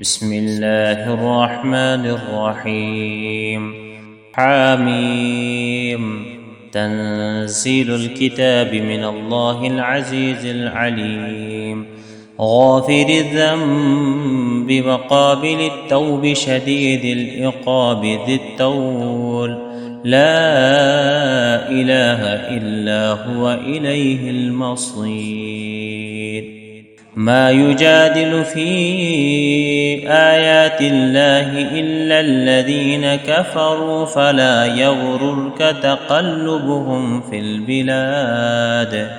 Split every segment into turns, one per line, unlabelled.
بسم الله الرحمن الرحيم. حميم. تنزيل الكتاب من الله العزيز العليم، غافر الذنب وقابل التوب شديد العقاب ذي الطول، لا إله إلا هو إليه المصير. ما يجادل في آيات الله إلا الذين كفروا، فلا يغررك تقلبهم في البلاد.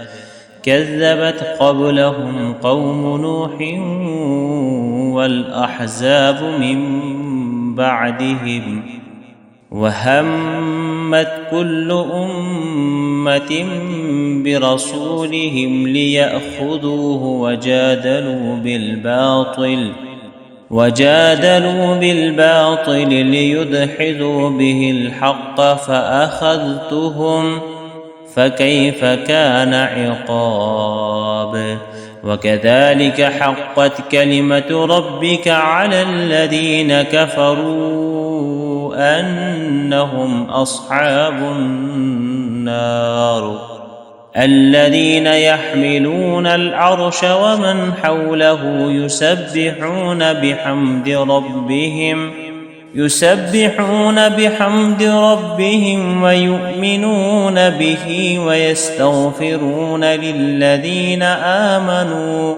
كذبت قبلهم قوم نوح والأحزاب من بعدهم، وهمت كل أمة برسولهم ليأخذوه وجادلوا بالباطل ليدحضوا به الحق فأخذتهم، فكيف كان عقاب. وكذلك حقت كلمة ربك على الذين كفروا أنهم أصحاب النار. الذين يحملون العرش ومن حوله يسبحون بحمد ربهم ويؤمنون به ويستغفرون للذين آمنوا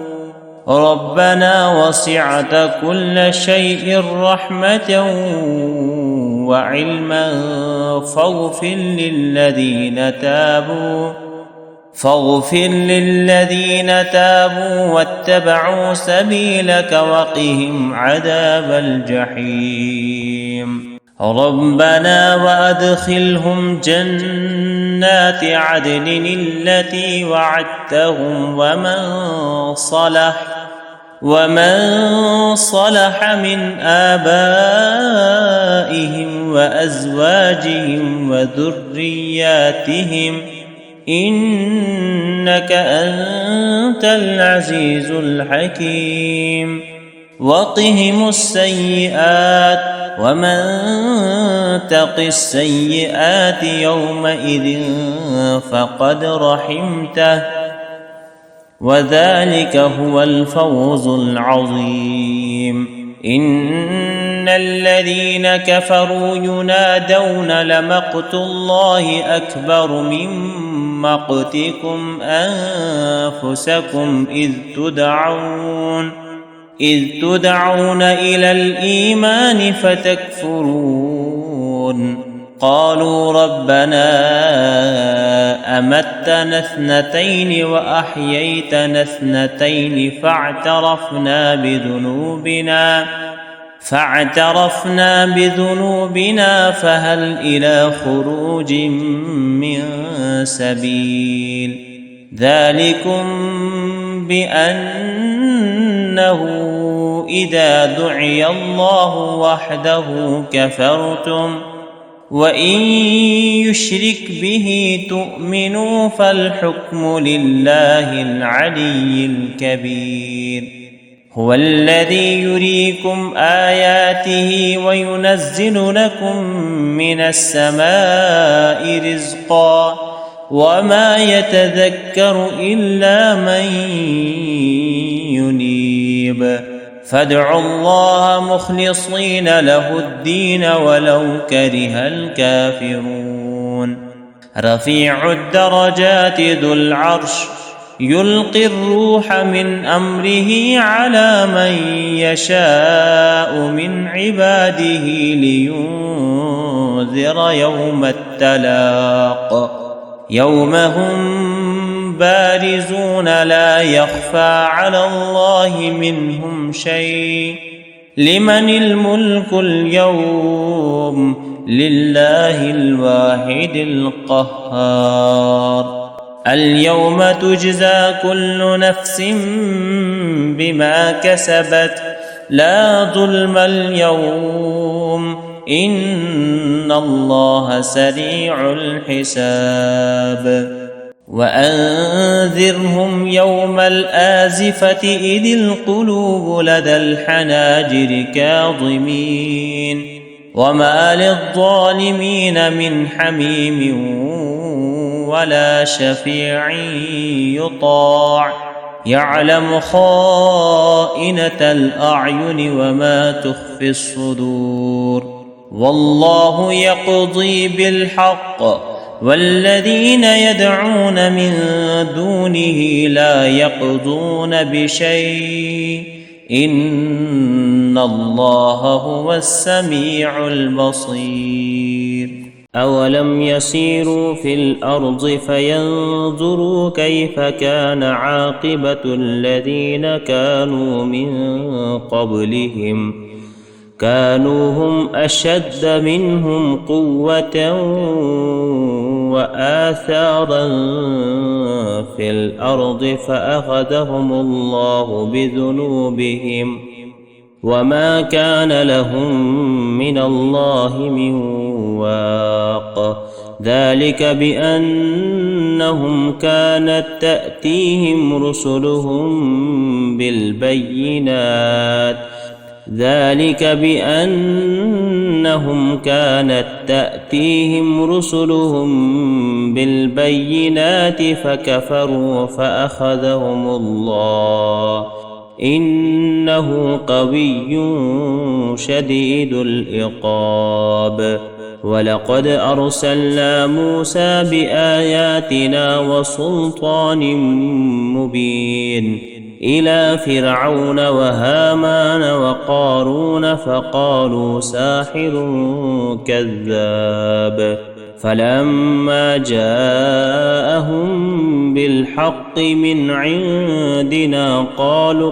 ربنا وسعت كل شيء رحمة وعلما فاغفر للذين تابوا واتبعوا سبيلك وقهم عذاب الجحيم. ربنا وأدخلهم جنات عدن التي وعدتهم ومن صلح من آبائهم وأزواجهم وذرياتهم إنك أنت العزيز الحكيم. وقهم السيئات ومن تق السيئات يومئذ فقد رحمته، وذلك هو الفوز العظيم. إن الذين كفروا ينادون لمقت الله أكبر من مقتكم أنفسكم إذ تدعون إلى الإيمان فتكفرون. قالوا ربنا أمتنا اثنتين وأحييتنا اثنتين فاعترفنا بذنوبنا فهل إلى خروج من سبيل. ذلكم بأنه إذا دعي الله وحده كفرتم، وإن يشرك به تؤمنوا فالحكم لله العلي الكبير. هو الذي يريكم آياته وينزل لكم من السماء رزقا، وما يتذكر إلا من ينيب. فادعوا الله مخلصين له الدين ولو كره الكافرون. رفيع الدرجات ذو العرش يلقي الروح من أمره على من يشاء من عباده لينذر يوم التلاق، يوم هم بارزون لا يخفى على الله منهم شيء. لمن الملك اليوم؟ لله الواحد القهار. اليوم تجزى كل نفس بما كسبت لا ظلم اليوم إن الله سريع الحساب. وأنذرهم يوم الآزفة إذ القلوب لدى الحناجر كاظمين وما للظالمين من حميم ولا شفيع يطاع يعلم خائنة الأعين وما تخفي الصدور والله يقضي بالحق والذين يدعون من دونه لا يقضون بشيء إن الله هو السميع البصير أولم يسيروا في الأرض فينظروا كيف كان عاقبة الذين كانوا من قبلهم كانوا هم أشد منهم قوة وآثارا في الأرض فأخذهم الله بذنوبهم وما كان لهم من الله من واق ذلك بأنهم كانت تأتيهم رسلهم بالبينات فكفروا فأخذهم الله إنه قوي شديد العقاب ولقد أرسلنا موسى بآياتنا وسلطان مبين إلى فرعون وهامان وقارون فقالوا ساحر كذاب فلما جاءهم بالحق من عندنا قالوا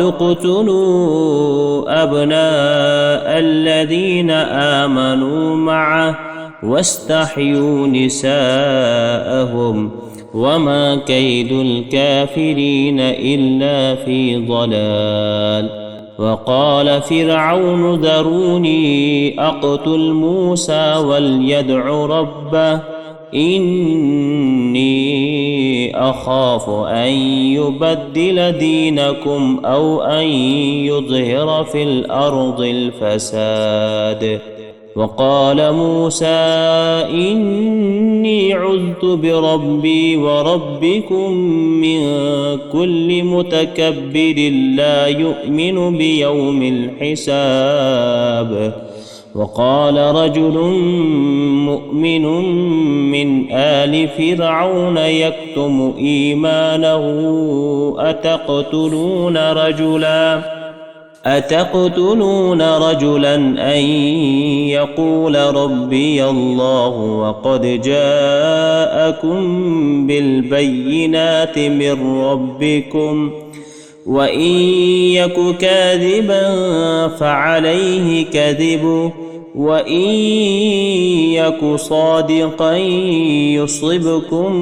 اقتلوا أبناء الذين آمنوا معه واستحيوا نساءهم وما كيد الكافرين إلا في ضلال وقال فرعون ذروني أقتل موسى وليدع ربه إني أخاف أن يبدل دينكم أو أن يظهر في الأرض الفساد وقال موسى إني عذت بربي وربكم من كل متكبر لا يؤمن بيوم الحساب وقال رجل مؤمن من آل فرعون يكتم إيمانه أتقتلون رجلا أن يقول ربي الله وقد جاءكم بالبينات من ربكم وإن يك كاذبا فعليه كذبه وإن يك صادقا يصبكم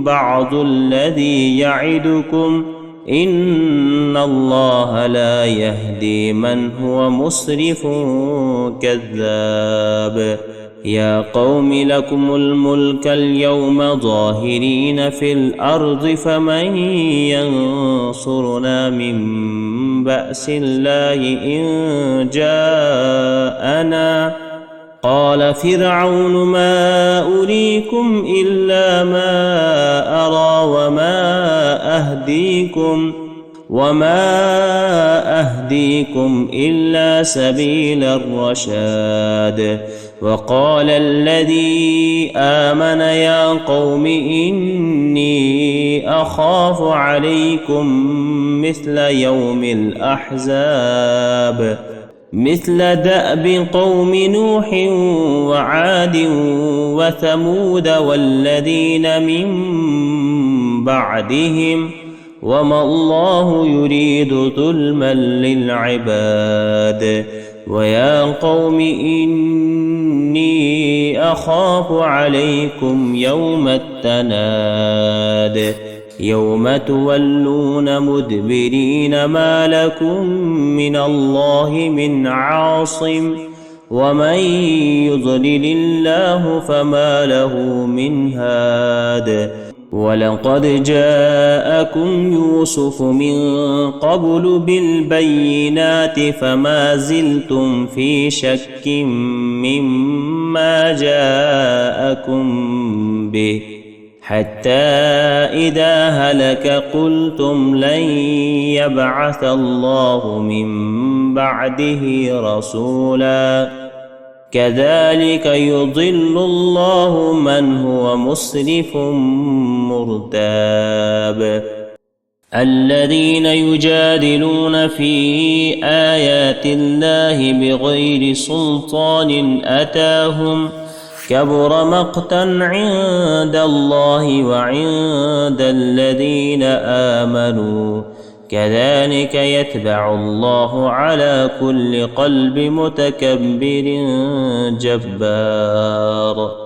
بعض الذي يعدكم إن الله لا يهدي من هو مسرف كذاب يا قوم لكم الملك اليوم ظاهرين في الأرض فمن ينصرنا من بأس الله إن جاءنا قال فرعون ما أريكم إلا ما أرى وما أهديكم إلا سبيل الرشاد وقال الذي آمن يا قوم إني أخاف عليكم مثل يوم الأحزاب مثل دأب قوم نوح وعاد وثمود والذين من بعدهم وما الله يريد ظلما للعباد ويا قوم إني أخاف عليكم يوم التناد يوم تولون مدبرين ما لكم من الله من عاصم ومن يضلل الله فما له من هاد ولقد جاءكم يوسف من قبل بالبينات فما زلتم في شك مما جاءكم به حتى إذا هلك قلتم لن يبعث الله من بعده رسولا كذلك يضل الله من هو مسرف مرتاب الذين يجادلون في آيات الله بغير سلطان أتاهم كبر مقتا عند الله وعند الذين آمنوا كذلك يتبع الله على كل قلب متكبر جبار